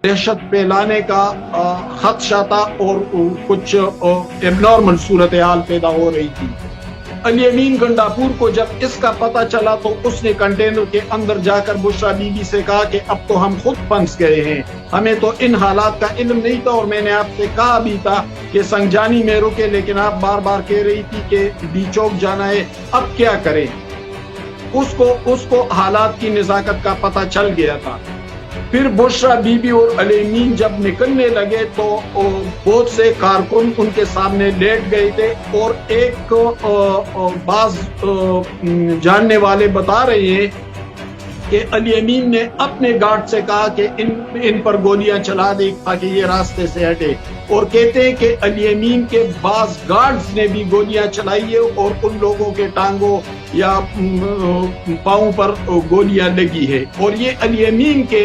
दहशत फैलाने का खदशा था और कुछ एबनॉर्मल सूरत हाल पैदा हो रही थी। अली अमीन गंडापुर को जब इसका पता चला तो उसने कंटेनर के अंदर जाकर बुशरा बीबी से कहा कि अब तो हम खुद फंस गए हैं, हमें तो इन हालात का इल्म नहीं था और मैंने आपसे कहा भी था कि संगजानी में रुके, लेकिन आप बार बार कह रही थी कि डी चौक जाना है, अब क्या करें। उसको हालात की नज़ाकत का पता चल गया था। फिर बुशरा बीबी और अली अमीन जब निकलने लगे तो बहुत से कारकुन उनके सामने लेट गए थे और एक बाज जानने वाले बता रहे हैं कि अली अमीन ने अपने गार्ड से कहा कि इन पर गोलियां चला दे ताकि ये रास्ते से हटे, और कहते हैं कि अली अमीन के बाज गार्ड्स ने भी गोलियां चलाई है और उन लोगों के टांगों या पाँव पर गोलियां लगी है, और ये अली अमीन के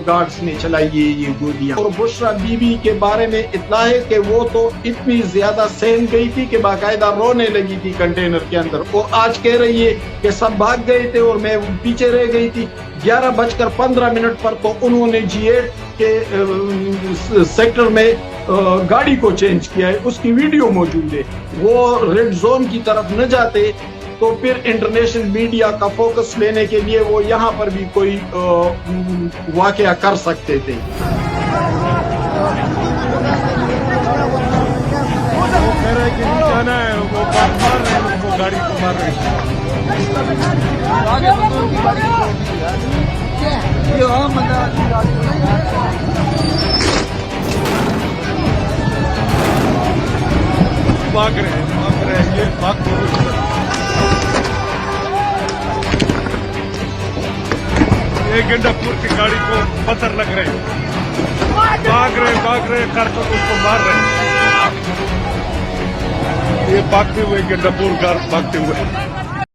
गार्ड्स ने चलाई है ये गोलियां। और बुशरा बीबी के बारे में इतना है कि वो तो इतनी ज्यादा सहम गई थी कि बाकायदा रोने लगी थी कंटेनर के अंदर, और आज कह रही है कि सब भाग गए थे और मैं पीछे रह गई थी। 11:15 पर तो उन्होंने G8 के सेक्टर में गाड़ी को चेंज किया है, उसकी वीडियो मौजूद है। वो रेड जोन की तरफ न जाते तो फिर इंटरनेशनल मीडिया का फोकस लेने के लिए वो यहाँ पर भी कोई वाकया कर सकते थे। वो कह रहे कि जाना है, वो मार रहे हैं, उसको गाड़ी को मार रहे हैं। भाग रहे हैं, ये भाग एक गंडापुर की गाड़ी को पत्थर लग रहे हैं, भाग रहे कारकुन उसको मार रहे हैं। ये भागते हुए गंडापुर भागते हुए